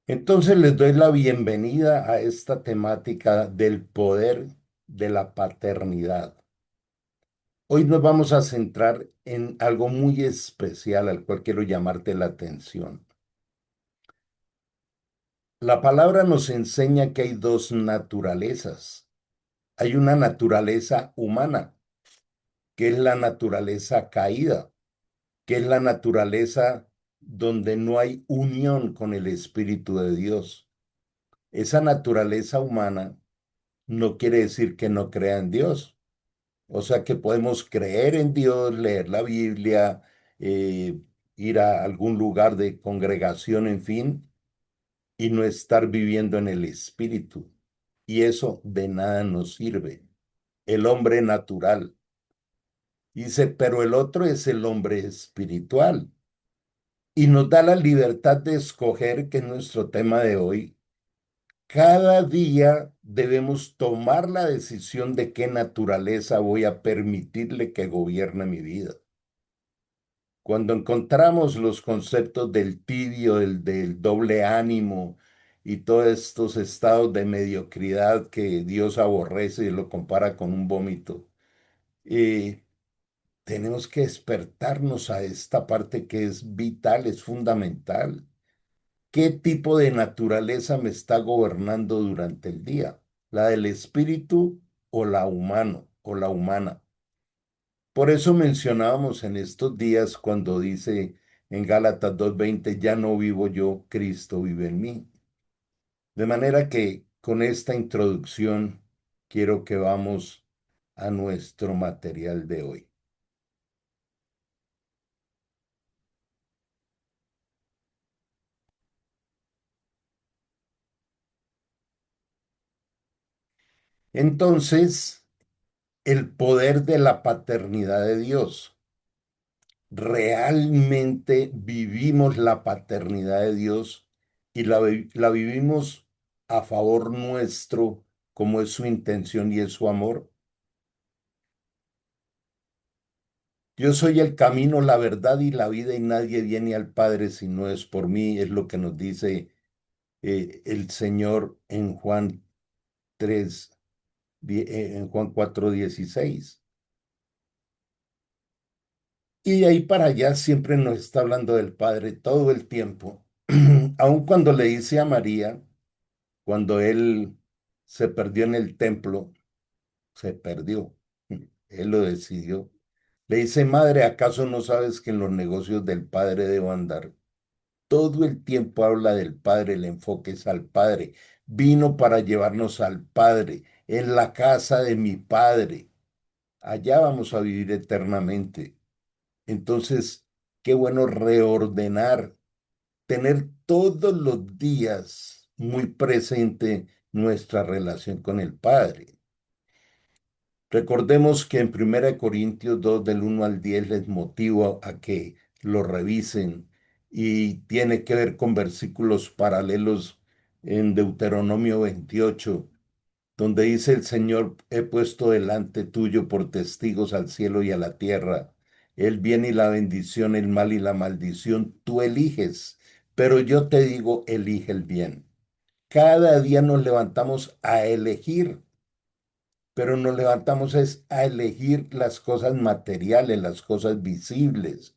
Entonces les doy la bienvenida a esta temática del poder de la paternidad. Hoy nos vamos a centrar en algo muy especial al cual quiero llamarte la atención. La palabra nos enseña que hay dos naturalezas. Hay una naturaleza humana, que es la naturaleza caída, que es la naturaleza donde no hay unión con el Espíritu de Dios. Esa naturaleza humana no quiere decir que no crea en Dios. O sea que podemos creer en Dios, leer la Biblia, eh, ir a algún lugar de congregación, en fin, y no estar viviendo en el Espíritu. Y eso de nada nos sirve. El hombre natural. Dice, pero el otro es el hombre espiritual. Y nos da la libertad de escoger, que es nuestro tema de hoy. Cada día debemos tomar la decisión de qué naturaleza voy a permitirle que gobierne mi vida. Cuando encontramos los conceptos del tibio, del doble ánimo y todos estos estados de mediocridad que Dios aborrece y lo compara con un vómito, eh, tenemos que despertarnos a esta parte que es vital, es fundamental. ¿Qué tipo de naturaleza me está gobernando durante el día? ¿La del espíritu o la humano o la humana? Por eso mencionábamos en estos días cuando dice en Gálatas 2:20, ya no vivo yo, Cristo vive en mí. De manera que con esta introducción quiero que vamos a nuestro material de hoy. Entonces, el poder de la paternidad de Dios. ¿Realmente vivimos la paternidad de Dios y la vivimos a favor nuestro, como es su intención y es su amor? Yo soy el camino, la verdad y la vida, y nadie viene al Padre si no es por mí, es lo que nos dice el Señor en Juan 3, en Juan 4:16. Y de ahí para allá siempre nos está hablando del Padre todo el tiempo. Aun cuando le dice a María, cuando él se perdió en el templo, se perdió. Él lo decidió. Le dice, madre, ¿acaso no sabes que en los negocios del Padre debo andar? Todo el tiempo habla del Padre, el enfoque es al Padre. Vino para llevarnos al Padre, en la casa de mi Padre. Allá vamos a vivir eternamente. Entonces, qué bueno reordenar, tener todos los días muy presente nuestra relación con el Padre. Recordemos que en 1 Corintios 2 del 1 al 10 les motivo a que lo revisen y tiene que ver con versículos paralelos en Deuteronomio 28 donde dice el Señor, he puesto delante tuyo por testigos al cielo y a la tierra, el bien y la bendición, el mal y la maldición, tú eliges, pero yo te digo, elige el bien. Cada día nos levantamos a elegir, pero nos levantamos es a elegir las cosas materiales, las cosas visibles.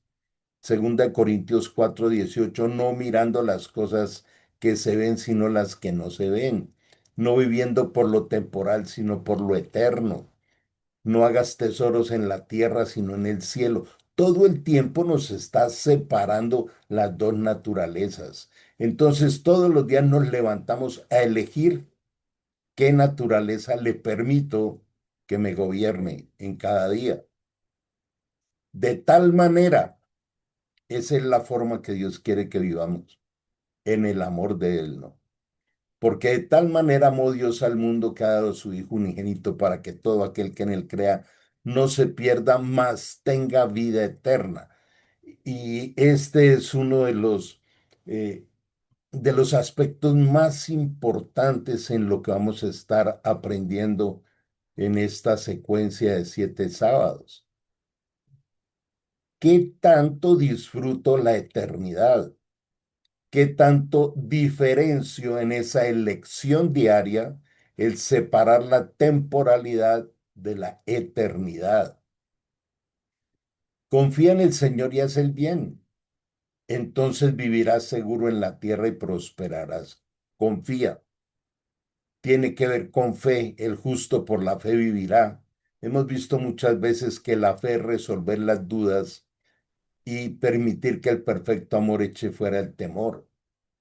Segunda de Corintios 4:18, no mirando las cosas que se ven, sino las que no se ven. No viviendo por lo temporal, sino por lo eterno. No hagas tesoros en la tierra, sino en el cielo. Todo el tiempo nos está separando las dos naturalezas. Entonces, todos los días nos levantamos a elegir qué naturaleza le permito que me gobierne en cada día. De tal manera, esa es la forma que Dios quiere que vivamos, en el amor de Él, ¿no? Porque de tal manera amó Dios al mundo que ha dado su Hijo unigénito para que todo aquel que en Él crea no se pierda, mas tenga vida eterna. Y este es uno de los aspectos más importantes en lo que vamos a estar aprendiendo en esta secuencia de 7 sábados. ¿Qué tanto disfruto la eternidad? ¿Qué tanto diferencio en esa elección diaria el separar la temporalidad de la eternidad? Confía en el Señor y haz el bien. Entonces vivirás seguro en la tierra y prosperarás. Confía. Tiene que ver con fe. El justo por la fe vivirá. Hemos visto muchas veces que la fe es resolver las dudas y permitir que el perfecto amor eche fuera el temor.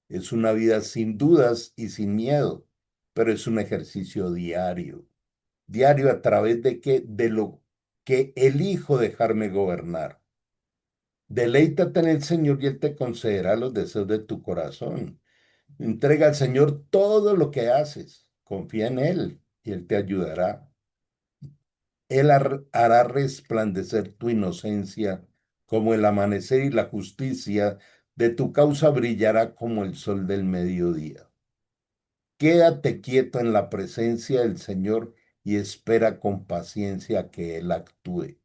Es una vida sin dudas y sin miedo, pero es un ejercicio diario. Diario a través de que de lo que elijo dejarme gobernar. Deleítate en el Señor y Él te concederá los deseos de tu corazón. Entrega al Señor todo lo que haces. Confía en Él y Él te ayudará. Él hará resplandecer tu inocencia como el amanecer y la justicia de tu causa brillará como el sol del mediodía. Quédate quieto en la presencia del Señor y espera con paciencia que Él actúe.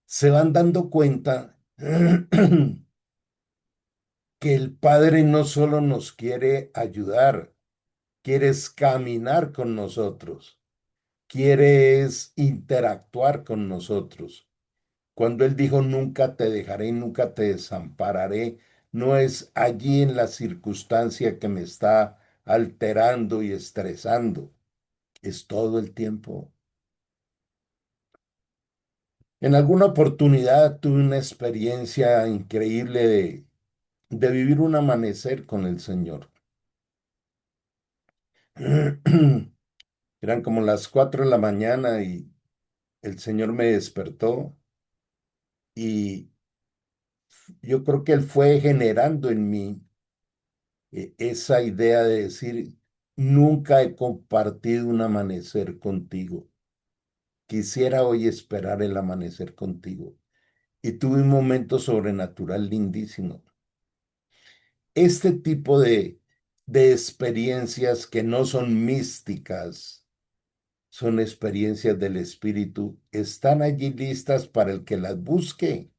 Se van dando cuenta que el Padre no solo nos quiere ayudar, quiere es caminar con nosotros, quiere es interactuar con nosotros. Cuando Él dijo, nunca te dejaré y nunca te desampararé, no es allí en la circunstancia que me está alterando y estresando, es todo el tiempo. En alguna oportunidad tuve una experiencia increíble de vivir un amanecer con el Señor. Eran como las 4 de la mañana y el Señor me despertó y yo creo que Él fue generando en mí esa idea de decir, nunca he compartido un amanecer contigo. Quisiera hoy esperar el amanecer contigo. Y tuve un momento sobrenatural lindísimo. Este tipo de experiencias que no son místicas, son experiencias del espíritu, están allí listas para el que las busque.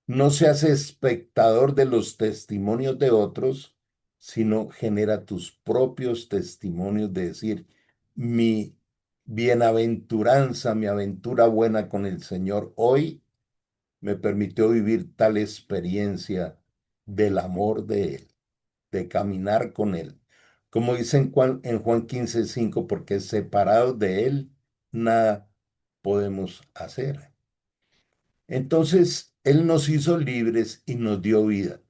No se hace espectador de los testimonios de otros, sino genera tus propios testimonios de decir, mi bienaventuranza, mi aventura buena con el Señor hoy me permitió vivir tal experiencia del amor de Él, de caminar con Él. Como dice en Juan 15:5, porque separados de Él, nada podemos hacer. Entonces, Él nos hizo libres y nos dio vida.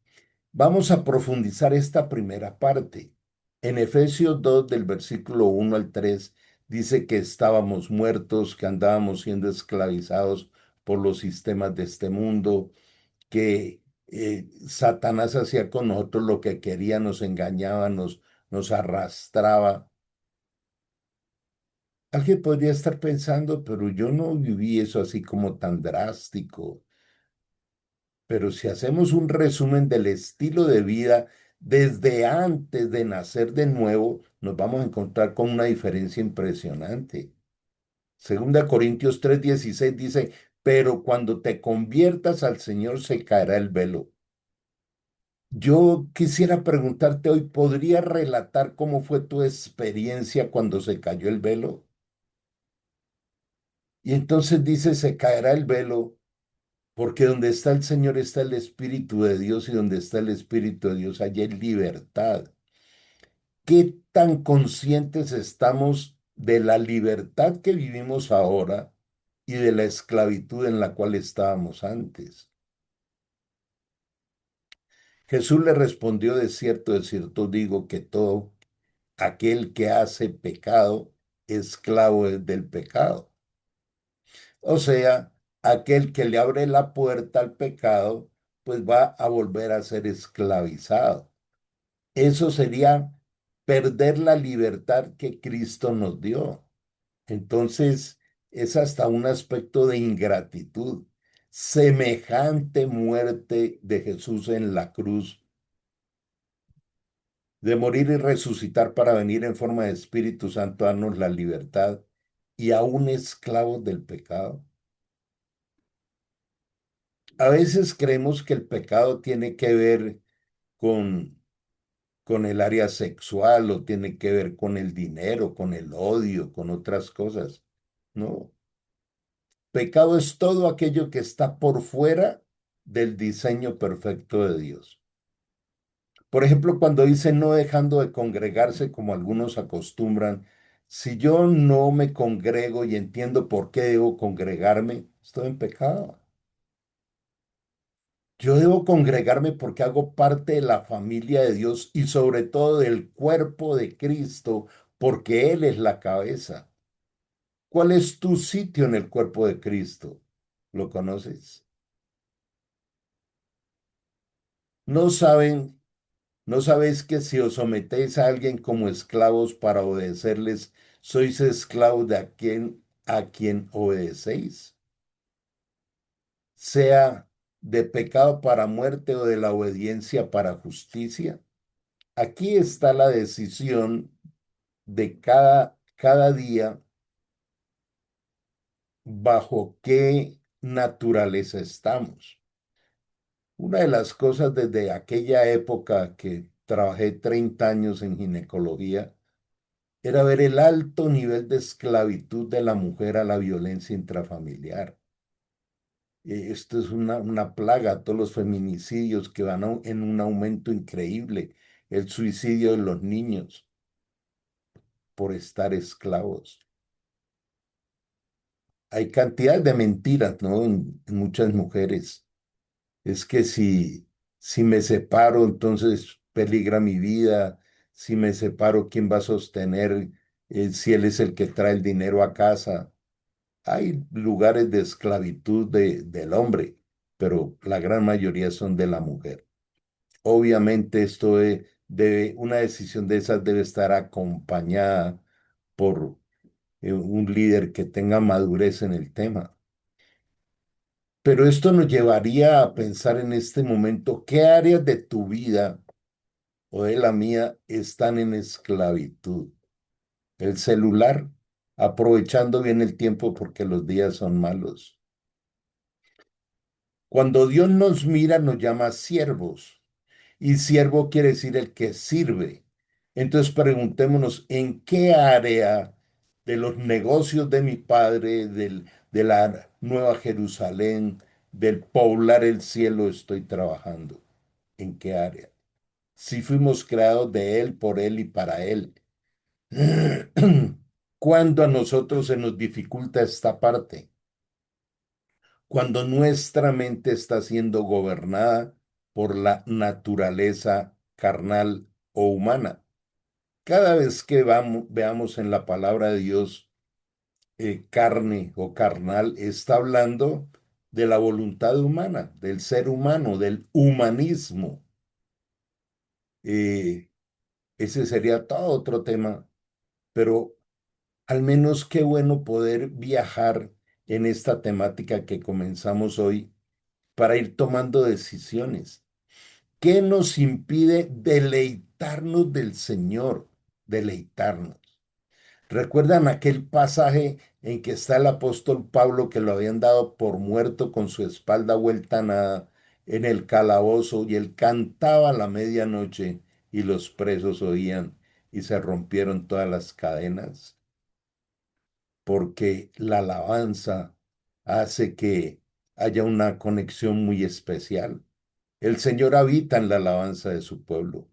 Vamos a profundizar esta primera parte. En Efesios 2, del versículo 1 al 3, dice que estábamos muertos, que andábamos siendo esclavizados por los sistemas de este mundo, que Satanás hacía con nosotros lo que quería, nos engañaba, nos arrastraba. Alguien podría estar pensando, pero yo no viví eso así como tan drástico. Pero si hacemos un resumen del estilo de vida desde antes de nacer de nuevo, nos vamos a encontrar con una diferencia impresionante. Segunda Corintios 3:16 dice, pero cuando te conviertas al Señor se caerá el velo. Yo quisiera preguntarte hoy, ¿podrías relatar cómo fue tu experiencia cuando se cayó el velo? Y entonces dice, se caerá el velo. Porque donde está el Señor está el Espíritu de Dios y donde está el Espíritu de Dios allí hay libertad. ¿Qué tan conscientes estamos de la libertad que vivimos ahora y de la esclavitud en la cual estábamos antes? Jesús le respondió, de cierto digo que todo aquel que hace pecado, esclavo es del pecado. O sea, aquel que le abre la puerta al pecado, pues va a volver a ser esclavizado. Eso sería perder la libertad que Cristo nos dio. Entonces, es hasta un aspecto de ingratitud. Semejante muerte de Jesús en la cruz, de morir y resucitar para venir en forma de Espíritu Santo a darnos la libertad y aún esclavos del pecado. A veces creemos que el pecado tiene que ver con, con el área sexual o tiene que ver con el dinero, con el odio, con otras cosas. No, pecado es todo aquello que está por fuera del diseño perfecto de Dios. Por ejemplo, cuando dice no dejando de congregarse como algunos acostumbran, si yo no me congrego y entiendo por qué debo congregarme, estoy en pecado. Yo debo congregarme porque hago parte de la familia de Dios y sobre todo del cuerpo de Cristo, porque Él es la cabeza. ¿Cuál es tu sitio en el cuerpo de Cristo? ¿Lo conoces? No saben, no sabéis que si os sometéis a alguien como esclavos para obedecerles, sois esclavos de a quien obedecéis, sea de pecado para muerte o de la obediencia para justicia. Aquí está la decisión de cada día bajo qué naturaleza estamos. Una de las cosas desde aquella época que trabajé 30 años en ginecología era ver el alto nivel de esclavitud de la mujer a la violencia intrafamiliar. Esto es una plaga, todos los feminicidios que van en un aumento increíble, el suicidio de los niños por estar esclavos. Hay cantidad de mentiras, ¿no? En muchas mujeres. Es que si me separo, entonces peligra mi vida. Si me separo, ¿quién va a sostener si él es el que trae el dinero a casa? Hay lugares de esclavitud del hombre, pero la gran mayoría son de la mujer. Obviamente una decisión de esas debe estar acompañada por un líder que tenga madurez en el tema. Pero esto nos llevaría a pensar en este momento qué áreas de tu vida o de la mía están en esclavitud. El celular, aprovechando bien el tiempo porque los días son malos. Cuando Dios nos mira, nos llama siervos. Y siervo quiere decir el que sirve. Entonces preguntémonos en qué área de los negocios de mi padre, de la Nueva Jerusalén, del poblar el cielo estoy trabajando. ¿En qué área? Si fuimos creados de Él, por Él y para Él. Cuando a nosotros se nos dificulta esta parte, cuando nuestra mente está siendo gobernada por la naturaleza carnal o humana. Cada vez que veamos en la palabra de Dios carne o carnal, está hablando de la voluntad humana, del ser humano, del humanismo. Eh, Ese sería todo otro tema, pero al menos qué bueno poder viajar en esta temática que comenzamos hoy para ir tomando decisiones. ¿Qué nos impide deleitarnos del Señor? Deleitarnos. ¿Recuerdan aquel pasaje en que está el apóstol Pablo que lo habían dado por muerto con su espalda vuelta a nada en el calabozo y él cantaba a la medianoche y los presos oían y se rompieron todas las cadenas? Porque la alabanza hace que haya una conexión muy especial. El Señor habita en la alabanza de su pueblo.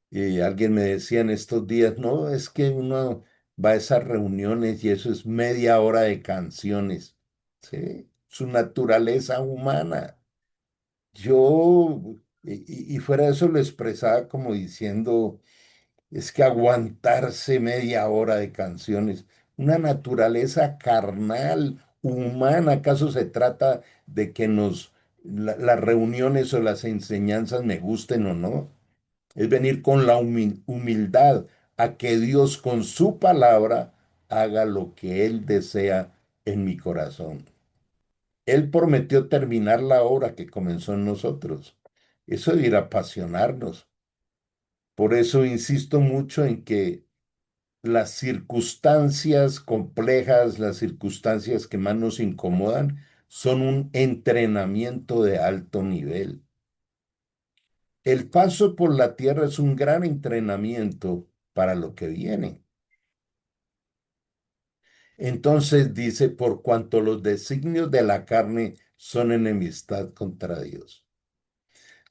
Y alguien me decía en estos días, no, es que uno va a esas reuniones y eso es media hora de canciones. ¿Sí? Su naturaleza humana. Yo, y fuera de eso lo expresaba como diciendo, es que aguantarse media hora de canciones, una naturaleza carnal, humana, ¿acaso se trata de que las reuniones o las enseñanzas me gusten o no? Es venir con la humildad a que Dios con su palabra haga lo que Él desea en mi corazón. Él prometió terminar la obra que comenzó en nosotros. Eso debe ir a apasionarnos. Por eso insisto mucho en que las circunstancias complejas, las circunstancias que más nos incomodan, son un entrenamiento de alto nivel. El paso por la tierra es un gran entrenamiento para lo que viene. Entonces dice, por cuanto los designios de la carne son enemistad contra Dios.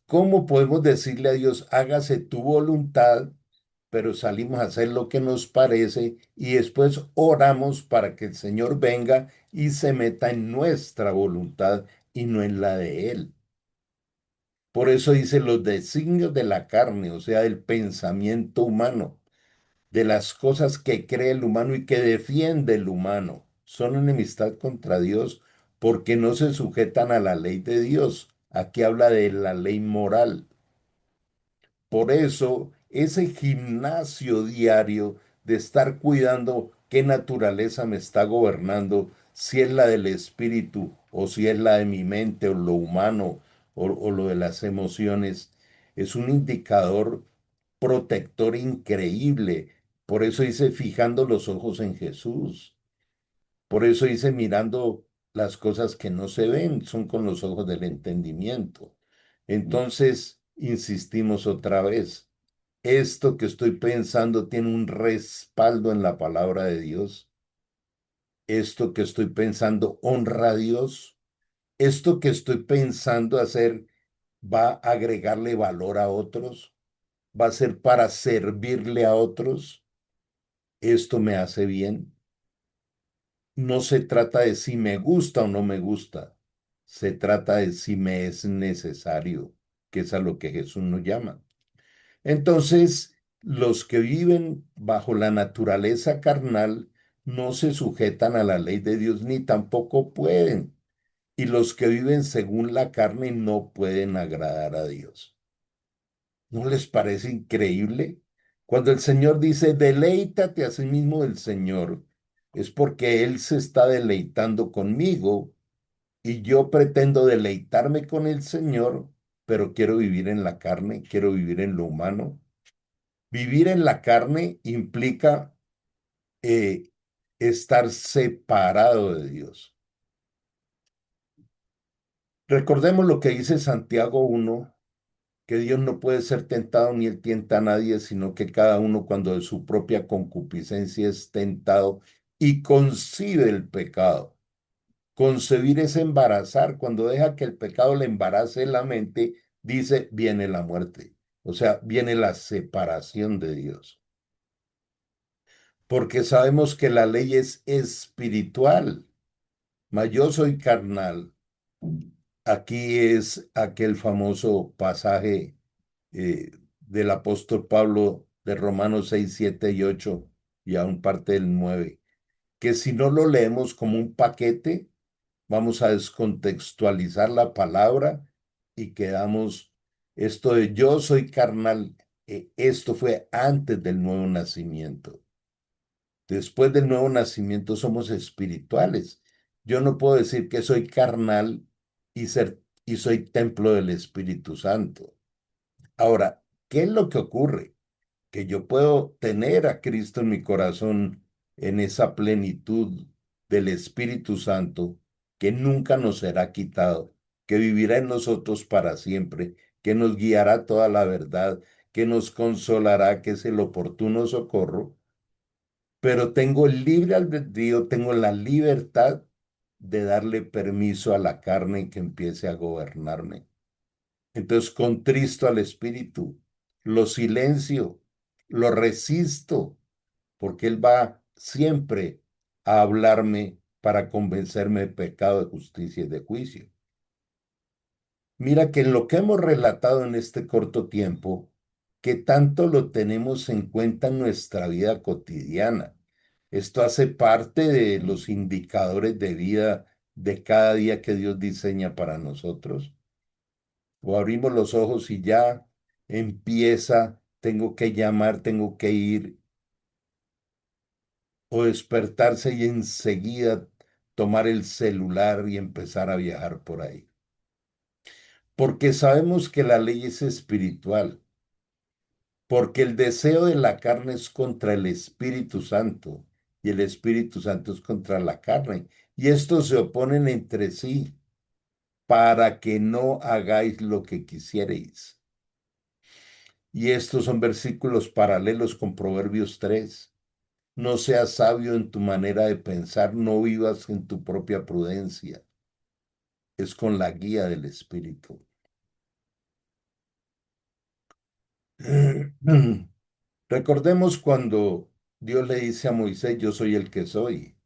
¿Cómo podemos decirle a Dios, hágase tu voluntad, pero salimos a hacer lo que nos parece y después oramos para que el Señor venga y se meta en nuestra voluntad y no en la de Él? Por eso dice los designios de la carne, o sea, del pensamiento humano, de las cosas que cree el humano y que defiende el humano, son enemistad contra Dios porque no se sujetan a la ley de Dios. Aquí habla de la ley moral. Por eso, ese gimnasio diario de estar cuidando qué naturaleza me está gobernando, si es la del espíritu o si es la de mi mente o lo humano o lo de las emociones, es un indicador protector increíble. Por eso dice fijando los ojos en Jesús. Por eso dice mirando las cosas que no se ven, son con los ojos del entendimiento. Entonces, insistimos otra vez, esto que estoy pensando tiene un respaldo en la palabra de Dios. Esto que estoy pensando honra a Dios. Esto que estoy pensando hacer va a agregarle valor a otros. Va a ser para servirle a otros. Esto me hace bien. No se trata de si me gusta o no me gusta. Se trata de si me es necesario, que es a lo que Jesús nos llama. Entonces, los que viven bajo la naturaleza carnal no se sujetan a la ley de Dios ni tampoco pueden. Y los que viven según la carne no pueden agradar a Dios. ¿No les parece increíble? Cuando el Señor dice, deleítate a sí mismo del Señor, es porque Él se está deleitando conmigo y yo pretendo deleitarme con el Señor, pero quiero vivir en la carne, quiero vivir en lo humano. Vivir en la carne implica eh, estar separado de Dios. Recordemos lo que dice Santiago 1, que Dios no puede ser tentado ni él tienta a nadie, sino que cada uno cuando de su propia concupiscencia es tentado y concibe el pecado. Concebir es embarazar. Cuando deja que el pecado le embarace la mente, dice, viene la muerte. O sea, viene la separación de Dios. Porque sabemos que la ley es espiritual, mas yo soy carnal. Aquí es aquel famoso pasaje del apóstol Pablo de Romanos 6, 7 y 8 y aún parte del 9, que si no lo leemos como un paquete, vamos a descontextualizar la palabra y quedamos, esto de yo soy carnal, esto fue antes del nuevo nacimiento. Después del nuevo nacimiento somos espirituales. Yo no puedo decir que soy carnal y soy templo del Espíritu Santo. Ahora, ¿qué es lo que ocurre? Que yo puedo tener a Cristo en mi corazón en esa plenitud del Espíritu Santo que nunca nos será quitado, que vivirá en nosotros para siempre, que nos guiará toda la verdad, que nos consolará, que es el oportuno socorro, pero tengo el libre albedrío, tengo la libertad de darle permiso a la carne que empiece a gobernarme. Entonces contristo al espíritu, lo silencio, lo resisto, porque él va siempre a hablarme para convencerme de pecado, de justicia y de juicio. Mira que en lo que hemos relatado en este corto tiempo, que tanto lo tenemos en cuenta en nuestra vida cotidiana. Esto hace parte de los indicadores de vida de cada día que Dios diseña para nosotros. O abrimos los ojos y ya empieza, tengo que llamar, tengo que ir, o despertarse y enseguida tomar el celular y empezar a viajar por ahí. Porque sabemos que la ley es espiritual, porque el deseo de la carne es contra el Espíritu Santo y el Espíritu Santo es contra la carne. Y estos se oponen entre sí para que no hagáis lo que quisierais. Y estos son versículos paralelos con Proverbios 3. No seas sabio en tu manera de pensar, no vivas en tu propia prudencia. Es con la guía del Espíritu. Recordemos cuando Dios le dice a Moisés, yo soy el que soy.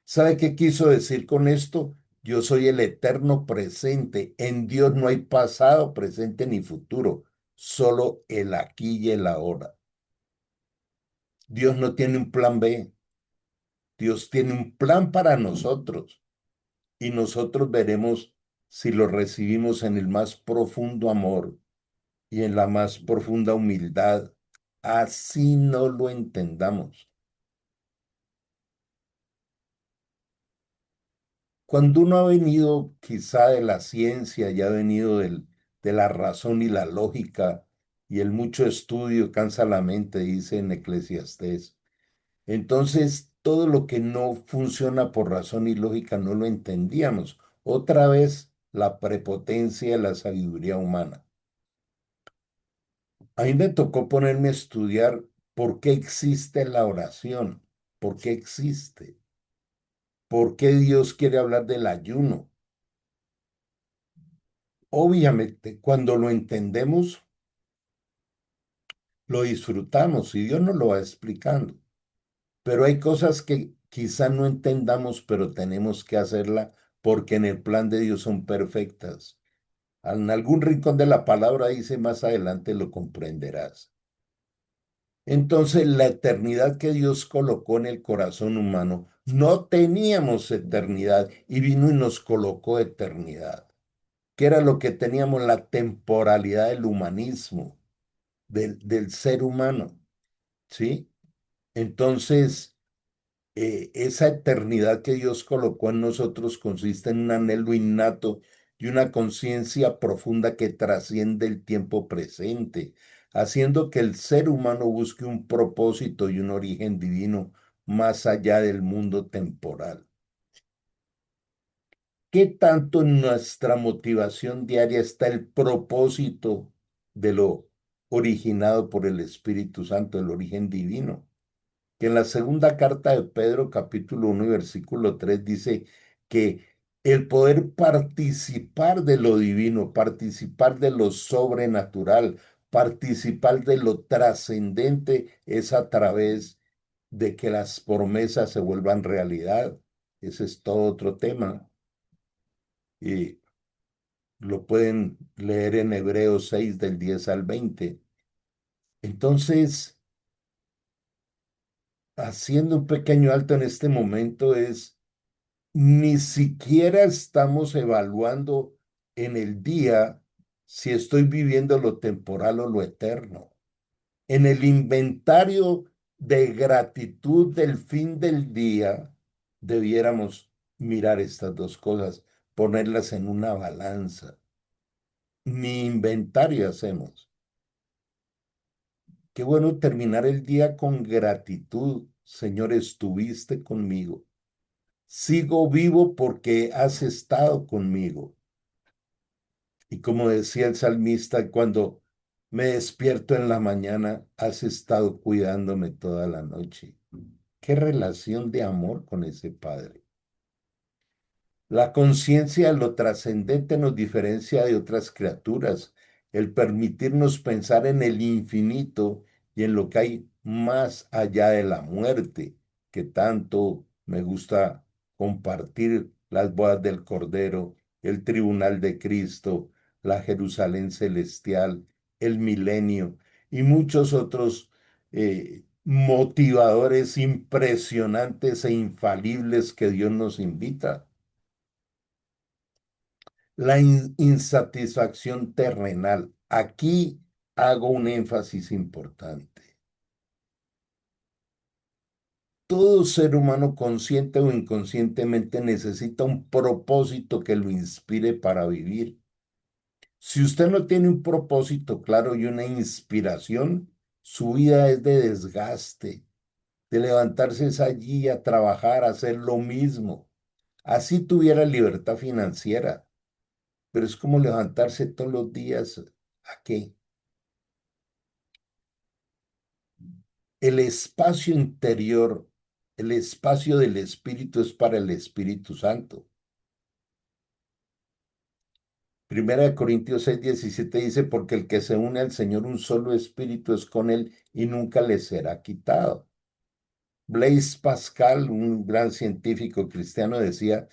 ¿Sabe qué quiso decir con esto? Yo soy el eterno presente. En Dios no hay pasado, presente ni futuro, solo el aquí y el ahora. Dios no tiene un plan B. Dios tiene un plan para nosotros y nosotros veremos si lo recibimos en el más profundo amor y en la más profunda humildad. Así no lo entendamos. Cuando uno ha venido quizá de la ciencia y ha venido de la razón y la lógica y el mucho estudio cansa la mente, dice en Eclesiastés. Entonces, todo lo que no funciona por razón y lógica no lo entendíamos. Otra vez, la prepotencia de la sabiduría humana. A mí me tocó ponerme a estudiar por qué existe la oración, por qué existe, por qué Dios quiere hablar del ayuno. Obviamente, cuando lo entendemos, lo disfrutamos y Dios nos lo va explicando. Pero hay cosas que quizá no entendamos, pero tenemos que hacerla porque en el plan de Dios son perfectas. En algún rincón de la palabra dice más adelante lo comprenderás. Entonces, la eternidad que Dios colocó en el corazón humano, no teníamos eternidad y vino y nos colocó eternidad, que era lo que teníamos, la temporalidad del humanismo, del ser humano, ¿sí? Entonces, esa eternidad que Dios colocó en nosotros consiste en un anhelo innato y una conciencia profunda que trasciende el tiempo presente, haciendo que el ser humano busque un propósito y un origen divino más allá del mundo temporal. ¿Qué tanto en nuestra motivación diaria está el propósito de lo originado por el Espíritu Santo, el origen divino? Que en la segunda carta de Pedro, capítulo 1 y versículo 3 dice que el poder participar de lo divino, participar de lo sobrenatural, participar de lo trascendente es a través de que las promesas se vuelvan realidad. Ese es todo otro tema. Y lo pueden leer en Hebreos 6 del 10 al 20. Entonces, haciendo un pequeño alto en este momento es ni siquiera estamos evaluando en el día si estoy viviendo lo temporal o lo eterno. En el inventario de gratitud del fin del día, debiéramos mirar estas dos cosas, ponerlas en una balanza. Ni inventario hacemos. Qué bueno terminar el día con gratitud. Señor, estuviste conmigo. Sigo vivo porque has estado conmigo. Y como decía el salmista, cuando me despierto en la mañana, has estado cuidándome toda la noche. Qué relación de amor con ese Padre. La conciencia de lo trascendente nos diferencia de otras criaturas, el permitirnos pensar en el infinito y en lo que hay más allá de la muerte, que tanto me gusta compartir las bodas del Cordero, el tribunal de Cristo, la Jerusalén celestial, el milenio y muchos otros motivadores impresionantes e infalibles que Dios nos invita. La insatisfacción terrenal. Aquí hago un énfasis importante. Todo ser humano, consciente o inconscientemente, necesita un propósito que lo inspire para vivir. Si usted no tiene un propósito claro y una inspiración, su vida es de desgaste, de levantarse es allí a trabajar, a hacer lo mismo. Así tuviera libertad financiera, pero es como levantarse todos los días. ¿A qué? El espacio interior, el espacio del Espíritu es para el Espíritu Santo. Primera de Corintios 6:17 dice, porque el que se une al Señor, un solo espíritu es con él y nunca le será quitado. Blaise Pascal, un gran científico cristiano, decía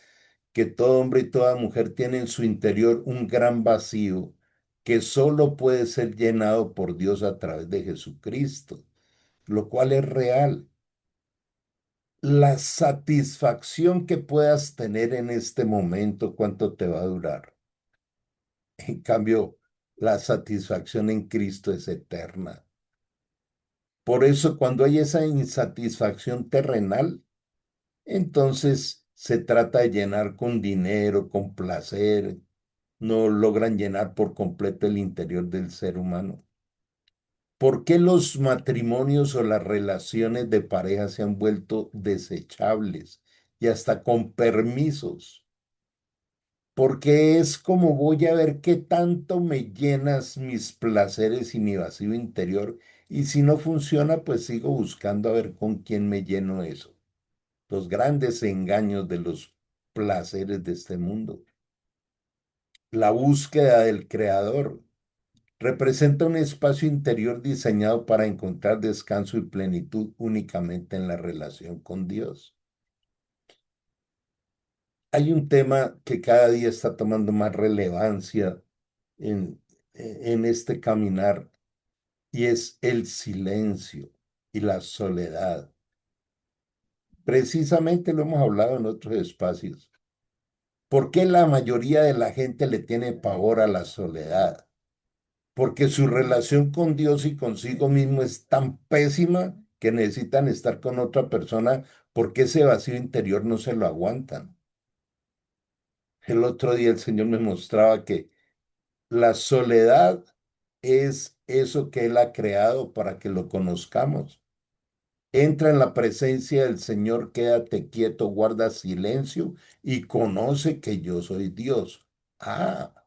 que todo hombre y toda mujer tienen en su interior un gran vacío que solo puede ser llenado por Dios a través de Jesucristo, lo cual es real. La satisfacción que puedas tener en este momento, ¿cuánto te va a durar? En cambio, la satisfacción en Cristo es eterna. Por eso, cuando hay esa insatisfacción terrenal, entonces se trata de llenar con dinero, con placer, no logran llenar por completo el interior del ser humano. ¿Por qué los matrimonios o las relaciones de pareja se han vuelto desechables y hasta con permisos? Porque es como voy a ver qué tanto me llenas mis placeres y mi vacío interior, y si no funciona, pues sigo buscando a ver con quién me lleno eso. Los grandes engaños de los placeres de este mundo. La búsqueda del creador representa un espacio interior diseñado para encontrar descanso y plenitud únicamente en la relación con Dios. Hay un tema que cada día está tomando más relevancia en, en este caminar, y es el silencio y la soledad. Precisamente lo hemos hablado en otros espacios. ¿Por qué la mayoría de la gente le tiene pavor a la soledad? Porque su relación con Dios y consigo mismo es tan pésima que necesitan estar con otra persona porque ese vacío interior no se lo aguantan. El otro día el Señor me mostraba que la soledad es eso que Él ha creado para que lo conozcamos. Entra en la presencia del Señor, quédate quieto, guarda silencio y conoce que yo soy Dios. Ah,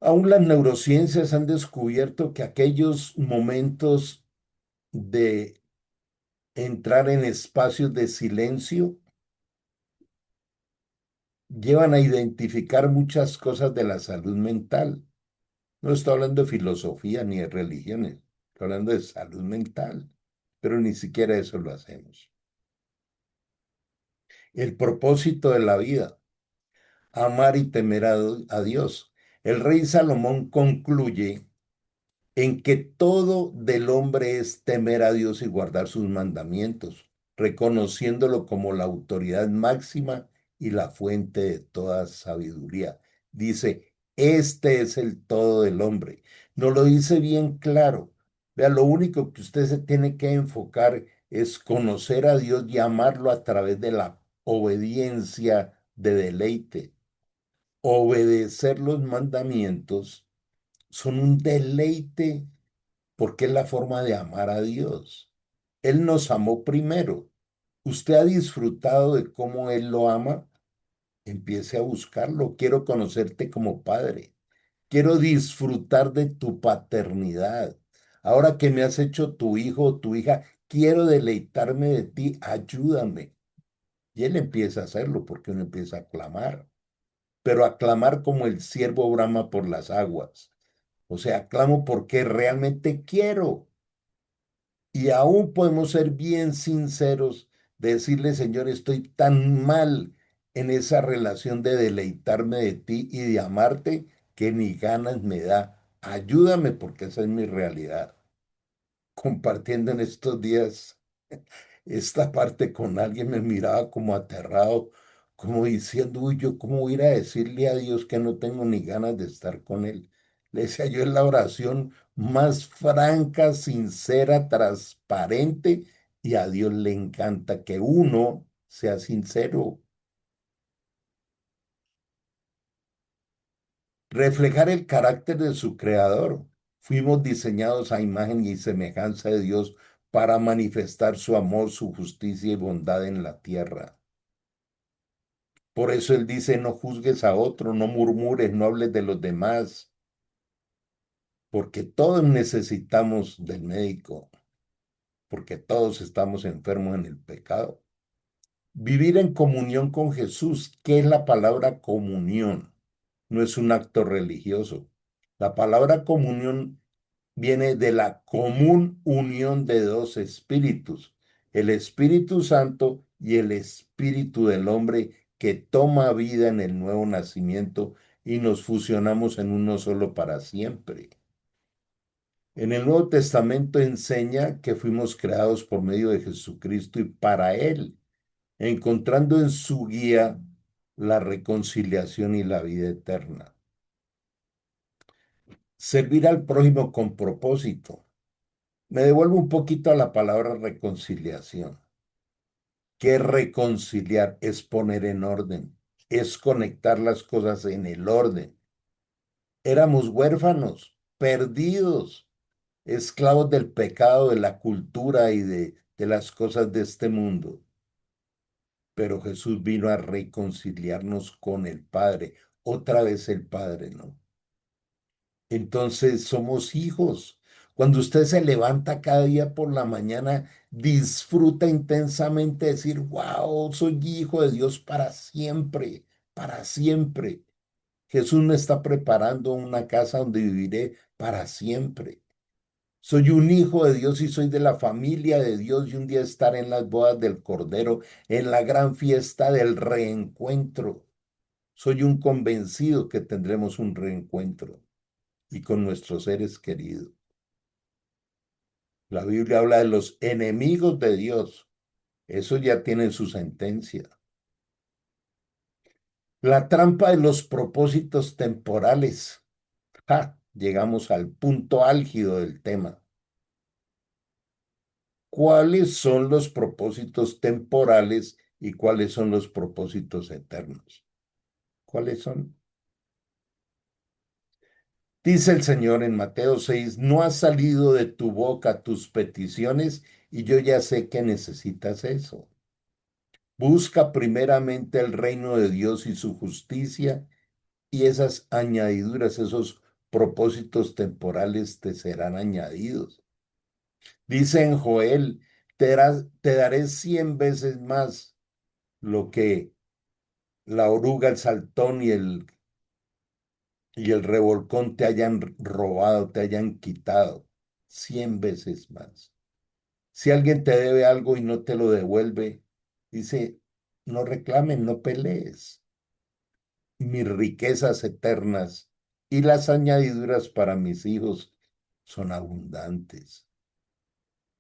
aún las neurociencias han descubierto que aquellos momentos de entrar en espacios de silencio llevan a identificar muchas cosas de la salud mental. No estoy hablando de filosofía ni de religiones, estoy hablando de salud mental, pero ni siquiera eso lo hacemos. El propósito de la vida, amar y temer a Dios. El rey Salomón concluye en que todo del hombre es temer a Dios y guardar sus mandamientos, reconociéndolo como la autoridad máxima y la fuente de toda sabiduría. Dice, este es el todo del hombre. Nos lo dice bien claro. Vea, lo único que usted se tiene que enfocar es conocer a Dios y amarlo a través de la obediencia de deleite. Obedecer los mandamientos son un deleite porque es la forma de amar a Dios. Él nos amó primero. ¿Usted ha disfrutado de cómo Él lo ama? Empiece a buscarlo. Quiero conocerte como padre. Quiero disfrutar de tu paternidad. Ahora que me has hecho tu hijo o tu hija, quiero deleitarme de ti. Ayúdame. Y Él empieza a hacerlo porque uno empieza a clamar, pero a clamar como el siervo brama por las aguas. O sea, clamo porque realmente quiero. Y aún podemos ser bien sinceros, de decirle, Señor, estoy tan mal en esa relación de deleitarme de ti y de amarte que ni ganas me da. Ayúdame porque esa es mi realidad. Compartiendo en estos días esta parte con alguien, me miraba como aterrado, como diciendo, uy, yo cómo voy a ir a decirle a Dios que no tengo ni ganas de estar con Él. Le decía yo, es la oración más franca, sincera, transparente, y a Dios le encanta que uno sea sincero. Reflejar el carácter de su creador. Fuimos diseñados a imagen y semejanza de Dios para manifestar su amor, su justicia y bondad en la tierra. Por eso Él dice, no juzgues a otro, no murmures, no hables de los demás, porque todos necesitamos del médico, porque todos estamos enfermos en el pecado. Vivir en comunión con Jesús. ¿Qué es la palabra comunión? No es un acto religioso. La palabra comunión viene de la común unión de dos espíritus, el Espíritu Santo y el espíritu del hombre que toma vida en el nuevo nacimiento y nos fusionamos en uno solo para siempre. En el Nuevo Testamento enseña que fuimos creados por medio de Jesucristo y para Él, encontrando en su guía la reconciliación y la vida eterna. Servir al prójimo con propósito. Me devuelvo un poquito a la palabra reconciliación. ¿Qué reconciliar? Es poner en orden, es conectar las cosas en el orden. Éramos huérfanos, perdidos, esclavos del pecado, de la cultura y de las cosas de este mundo. Pero Jesús vino a reconciliarnos con el Padre, otra vez el Padre, ¿no? Entonces somos hijos. Cuando usted se levanta cada día por la mañana, disfruta intensamente decir, wow, soy hijo de Dios para siempre, para siempre. Jesús me está preparando una casa donde viviré para siempre. Soy un hijo de Dios y soy de la familia de Dios y un día estar en las bodas del Cordero, en la gran fiesta del reencuentro. Soy un convencido que tendremos un reencuentro y con nuestros seres queridos. La Biblia habla de los enemigos de Dios. Eso ya tiene su sentencia. La trampa de los propósitos temporales. ¡Ja! Llegamos al punto álgido del tema. ¿Cuáles son los propósitos temporales y cuáles son los propósitos eternos? ¿Cuáles son? Dice el Señor en Mateo 6, no ha salido de tu boca tus peticiones y yo ya sé que necesitas eso. Busca primeramente el reino de Dios y su justicia y esas añadiduras, esos propósitos temporales te serán añadidos. Dice en Joel, te daré 100 veces más lo que la oruga, el saltón y el revolcón te hayan robado, te hayan quitado. 100 veces más. Si alguien te debe algo y no te lo devuelve, dice, no reclames, no pelees. Mis riquezas eternas y las añadiduras para mis hijos son abundantes.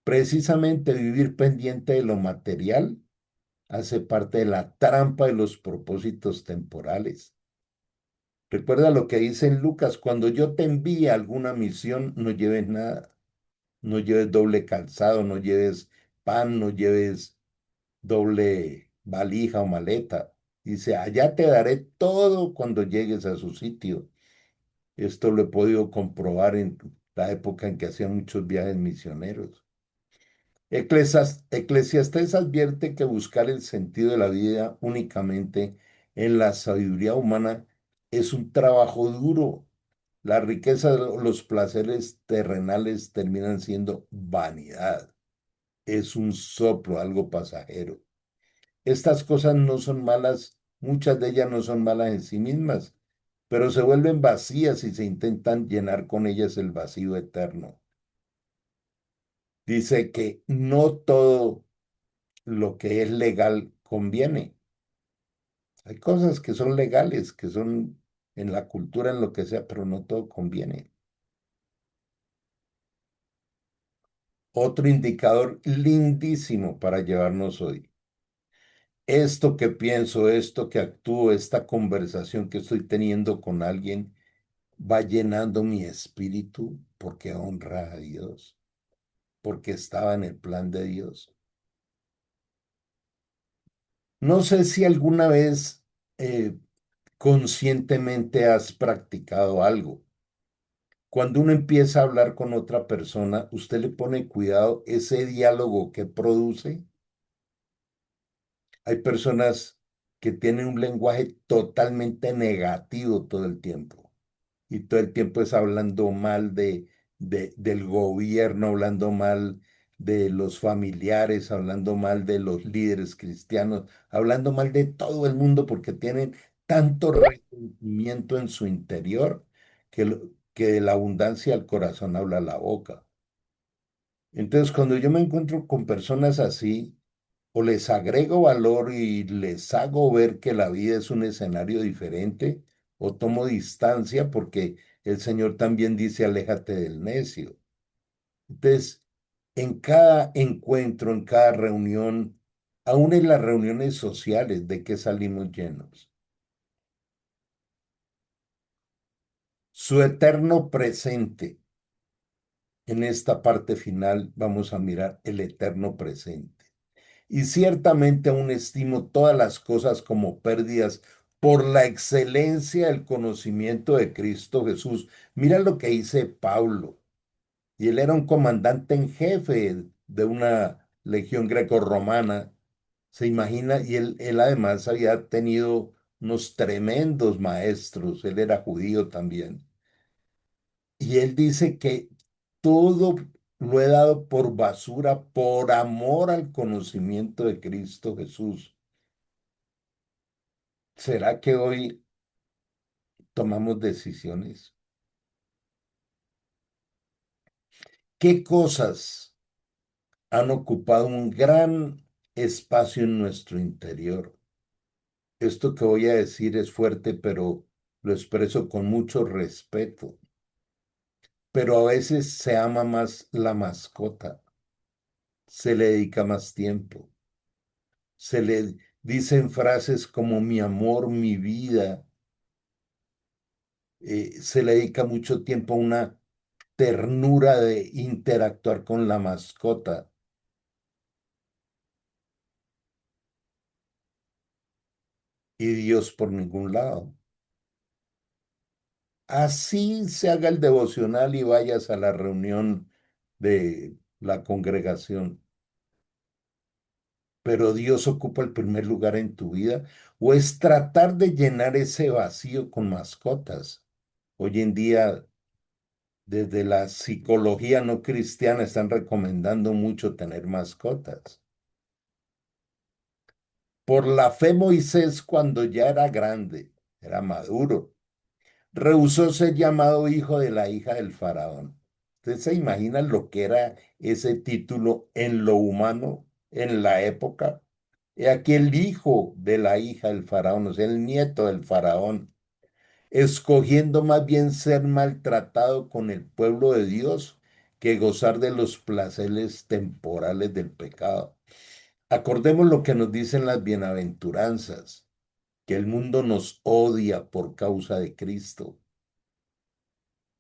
Precisamente vivir pendiente de lo material hace parte de la trampa de los propósitos temporales. Recuerda lo que dice en Lucas, cuando yo te envíe a alguna misión, no lleves nada, no lleves doble calzado, no lleves pan, no lleves doble valija o maleta. Dice, allá te daré todo cuando llegues a su sitio. Esto lo he podido comprobar en la época en que hacía muchos viajes misioneros. Eclesiastés advierte que buscar el sentido de la vida únicamente en la sabiduría humana es un trabajo duro. La riqueza o los placeres terrenales terminan siendo vanidad. Es un soplo, algo pasajero. Estas cosas no son malas, muchas de ellas no son malas en sí mismas, pero se vuelven vacías y se intentan llenar con ellas el vacío eterno. Dice que no todo lo que es legal conviene. Hay cosas que son legales, que son en la cultura, en lo que sea, pero no todo conviene. Otro indicador lindísimo para llevarnos hoy. Esto que pienso, esto que actúo, esta conversación que estoy teniendo con alguien, va llenando mi espíritu porque honra a Dios, porque estaba en el plan de Dios. No sé si alguna vez conscientemente has practicado algo. Cuando uno empieza a hablar con otra persona, usted le pone cuidado ese diálogo que produce. Hay personas que tienen un lenguaje totalmente negativo todo el tiempo. y todo el tiempo es hablando mal del gobierno, hablando mal de los familiares, hablando mal de los líderes cristianos, hablando mal de todo el mundo porque tienen tanto resentimiento en su interior que de la abundancia del corazón habla la boca. Entonces, cuando yo me encuentro con personas así, o les agrego valor y les hago ver que la vida es un escenario diferente, o tomo distancia porque el Señor también dice, aléjate del necio. Entonces, en cada encuentro, en cada reunión, aún en las reuniones sociales, ¿de qué salimos llenos? Su eterno presente. En esta parte final vamos a mirar el eterno presente. Y ciertamente aún estimo todas las cosas como pérdidas por la excelencia del conocimiento de Cristo Jesús. Mira lo que dice Pablo. Y él era un comandante en jefe de una legión grecorromana. Se imagina, y él además había tenido unos tremendos maestros. Él era judío también. Y él dice que todo lo he dado por basura, por amor al conocimiento de Cristo Jesús. ¿Será que hoy tomamos decisiones? ¿Qué cosas han ocupado un gran espacio en nuestro interior? Esto que voy a decir es fuerte, pero lo expreso con mucho respeto. Pero a veces se ama más la mascota, se le dedica más tiempo, se le dicen frases como mi amor, mi vida, se le dedica mucho tiempo a una ternura de interactuar con la mascota y Dios por ningún lado. Así se haga el devocional y vayas a la reunión de la congregación, pero Dios ocupa el primer lugar en tu vida, o es tratar de llenar ese vacío con mascotas. Hoy en día, desde la psicología no cristiana, están recomendando mucho tener mascotas. Por la fe Moisés, cuando ya era grande, era maduro, rehusó ser llamado hijo de la hija del faraón. ¿Ustedes se imaginan lo que era ese título en lo humano en la época? He aquí el hijo de la hija del faraón, o sea, el nieto del faraón, escogiendo más bien ser maltratado con el pueblo de Dios que gozar de los placeres temporales del pecado. Acordemos lo que nos dicen las bienaventuranzas, que el mundo nos odia por causa de Cristo.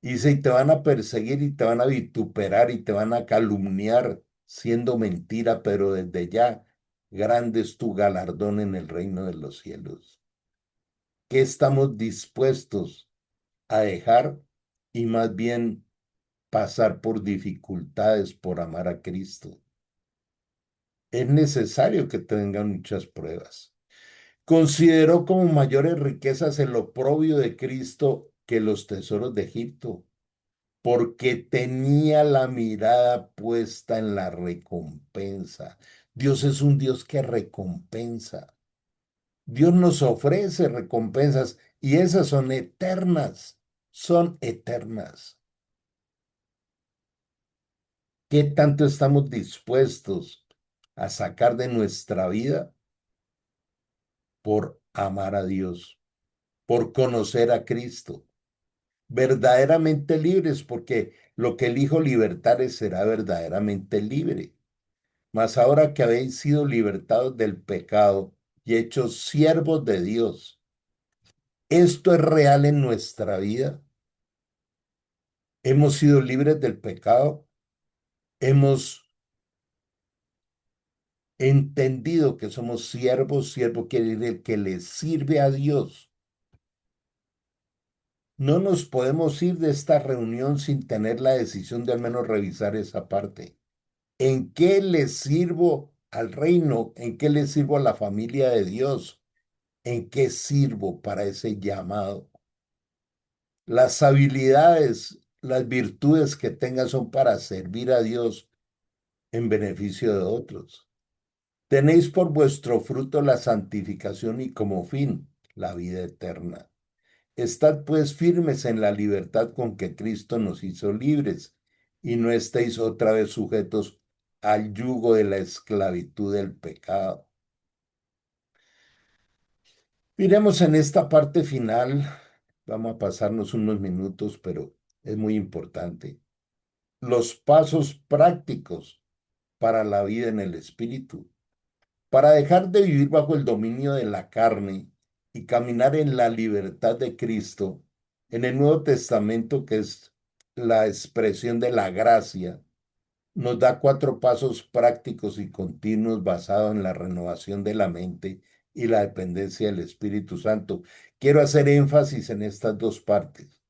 Y dice, y te van a perseguir y te van a vituperar y te van a calumniar siendo mentira, pero desde ya grande es tu galardón en el reino de los cielos. ¿Qué estamos dispuestos a dejar y más bien pasar por dificultades por amar a Cristo? Es necesario que tengan muchas pruebas. Consideró como mayores riquezas el oprobio de Cristo que los tesoros de Egipto, porque tenía la mirada puesta en la recompensa. Dios es un Dios que recompensa. Dios nos ofrece recompensas y esas son eternas, son eternas. ¿Qué tanto estamos dispuestos a sacar de nuestra vida por amar a Dios, por conocer a Cristo? Verdaderamente libres, porque lo que el Hijo libertare será verdaderamente libre. Mas ahora que habéis sido libertados del pecado y hechos siervos de Dios, ¿esto es real en nuestra vida? ¿Hemos sido libres del pecado? ¿Hemos entendido que somos siervos? Siervo quiere decir el que le sirve a Dios. No nos podemos ir de esta reunión sin tener la decisión de al menos revisar esa parte. ¿En qué le sirvo al reino? ¿En qué le sirvo a la familia de Dios? ¿En qué sirvo para ese llamado? Las habilidades, las virtudes que tengas son para servir a Dios en beneficio de otros. Tenéis por vuestro fruto la santificación y como fin la vida eterna. Estad pues firmes en la libertad con que Cristo nos hizo libres y no estéis otra vez sujetos al yugo de la esclavitud del pecado. Miremos en esta parte final, vamos a pasarnos unos minutos, pero es muy importante. Los pasos prácticos para la vida en el Espíritu, para dejar de vivir bajo el dominio de la carne y caminar en la libertad de Cristo. En el Nuevo Testamento, que es la expresión de la gracia, nos da cuatro pasos prácticos y continuos basados en la renovación de la mente y la dependencia del Espíritu Santo. Quiero hacer énfasis en estas dos partes.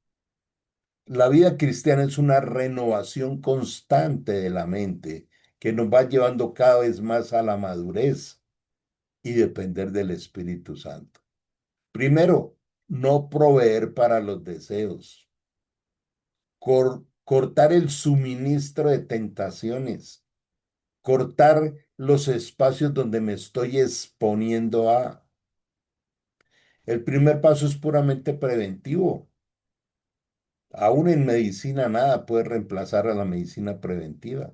La vida cristiana es una renovación constante de la mente que nos va llevando cada vez más a la madurez y depender del Espíritu Santo. Primero, no proveer para los deseos, cortar el suministro de tentaciones, cortar los espacios donde me estoy exponiendo a. El primer paso es puramente preventivo. Aún en medicina nada puede reemplazar a la medicina preventiva.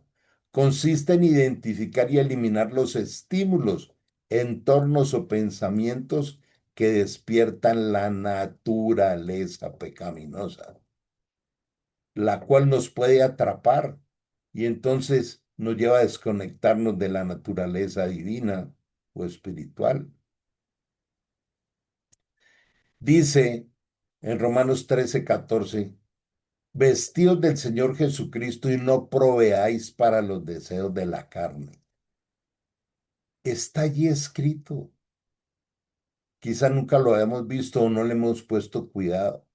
Consiste en identificar y eliminar los estímulos, entornos o pensamientos que despiertan la naturaleza pecaminosa, la cual nos puede atrapar y entonces nos lleva a desconectarnos de la naturaleza divina o espiritual. Dice en Romanos 13:14, vestidos del Señor Jesucristo y no proveáis para los deseos de la carne. Está allí escrito. Quizá nunca lo hayamos visto o no le hemos puesto cuidado.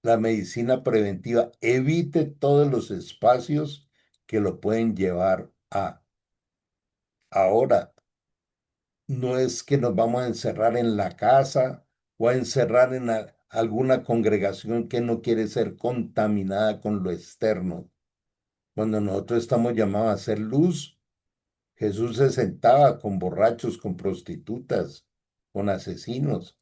La medicina preventiva evite todos los espacios que lo pueden llevar a. Ahora, no es que nos vamos a encerrar en la casa o a encerrar en alguna congregación que no quiere ser contaminada con lo externo. Cuando nosotros estamos llamados a hacer luz, Jesús se sentaba con borrachos, con prostitutas, con asesinos,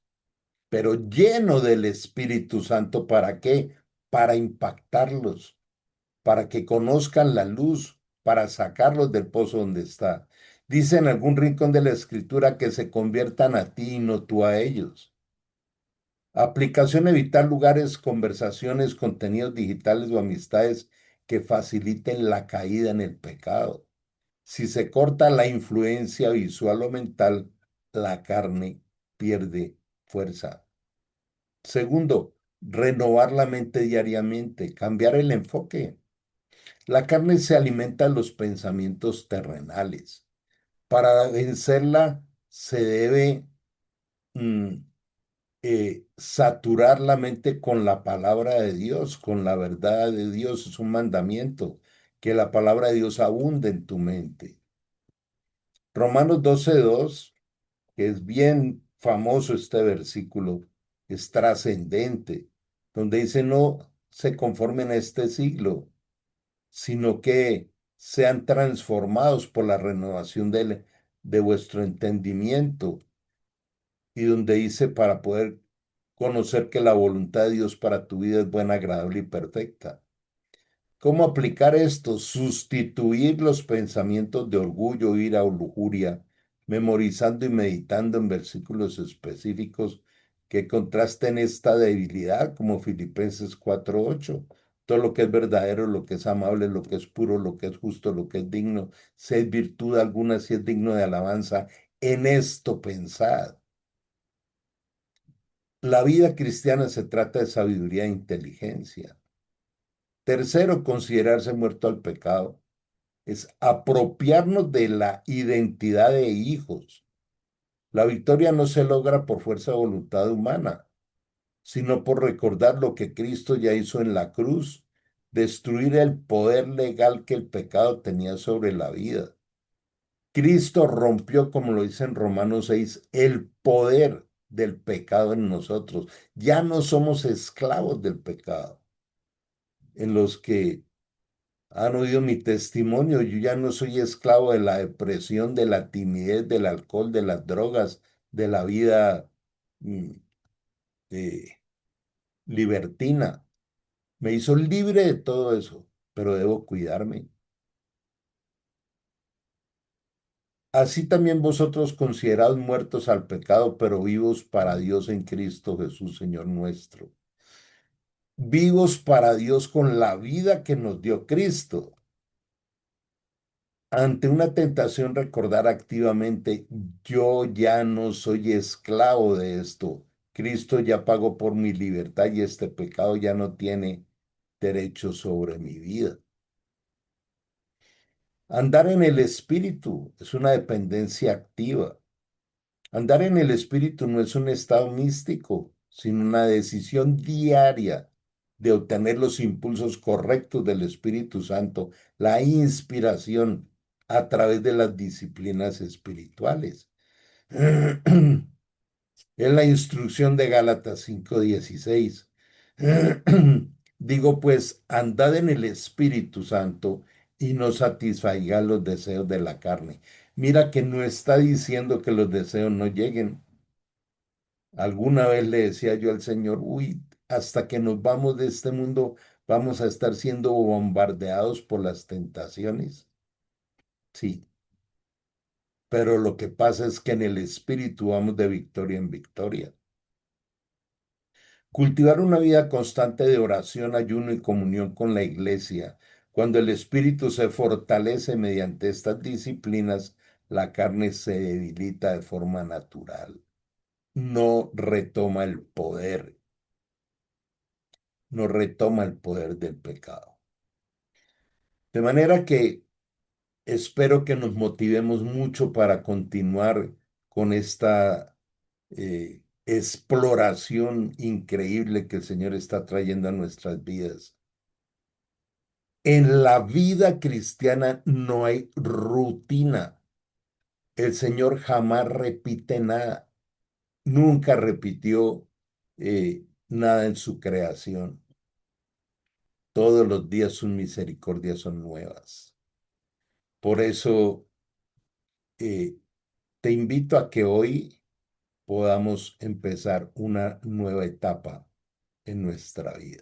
pero lleno del Espíritu Santo. ¿Para qué? Para impactarlos, para que conozcan la luz, para sacarlos del pozo donde está. Dice en algún rincón de la Escritura que se conviertan a ti y no tú a ellos. Aplicación: evitar lugares, conversaciones, contenidos digitales o amistades que faciliten la caída en el pecado. Si se corta la influencia visual o mental, la carne pierde fuerza. Segundo, renovar la mente diariamente, cambiar el enfoque. La carne se alimenta de los pensamientos terrenales. Para vencerla se debe saturar la mente con la palabra de Dios, con la verdad de Dios. Es un mandamiento, que la palabra de Dios abunde en tu mente. Romanos 12:2, que es bien famoso este versículo, es trascendente, donde dice: no se conformen a este siglo, sino que sean transformados por la renovación de vuestro entendimiento, y donde dice: para poder conocer que la voluntad de Dios para tu vida es buena, agradable y perfecta. ¿Cómo aplicar esto? Sustituir los pensamientos de orgullo, ira o lujuria, memorizando y meditando en versículos específicos que contrasten esta debilidad, como Filipenses 4:8. Todo lo que es verdadero, lo que es amable, lo que es puro, lo que es justo, lo que es digno, si hay virtud alguna, si es digno de alabanza, en esto pensad. La vida cristiana se trata de sabiduría e inteligencia. Tercero, considerarse muerto al pecado es apropiarnos de la identidad de hijos. La victoria no se logra por fuerza de voluntad humana, sino por recordar lo que Cristo ya hizo en la cruz, destruir el poder legal que el pecado tenía sobre la vida. Cristo rompió, como lo dice en Romanos 6, el poder del pecado en nosotros. Ya no somos esclavos del pecado. En los que han oído mi testimonio, yo ya no soy esclavo de la depresión, de la timidez, del alcohol, de las drogas, de la vida mm, eh, libertina. Me hizo libre de todo eso, pero debo cuidarme. Así también vosotros considerados muertos al pecado, pero vivos para Dios en Cristo Jesús, Señor nuestro. Vivos para Dios con la vida que nos dio Cristo. Ante una tentación, recordar activamente, yo ya no soy esclavo de esto. Cristo ya pagó por mi libertad y este pecado ya no tiene derecho sobre mi vida. Andar en el Espíritu es una dependencia activa. Andar en el Espíritu no es un estado místico, sino una decisión diaria de obtener los impulsos correctos del Espíritu Santo, la inspiración a través de las disciplinas espirituales. Es la instrucción de Gálatas 5:16. Digo pues, andad en el Espíritu Santo y no satisfagáis los deseos de la carne. Mira que no está diciendo que los deseos no lleguen. Alguna vez le decía yo al Señor, uy, hasta que nos vamos de este mundo, vamos a estar siendo bombardeados por las tentaciones. Sí, pero lo que pasa es que en el Espíritu vamos de victoria en victoria. Cultivar una vida constante de oración, ayuno y comunión con la iglesia. Cuando el espíritu se fortalece mediante estas disciplinas, la carne se debilita de forma natural. No retoma el poder, no retoma el poder del pecado. De manera que espero que nos motivemos mucho para continuar con esta exploración increíble que el Señor está trayendo a nuestras vidas. En la vida cristiana no hay rutina. El Señor jamás repite nada. Nunca repitió nada en su creación. Todos los días sus misericordias son nuevas. Por eso eh, te invito a que hoy podamos empezar una nueva etapa en nuestra vida.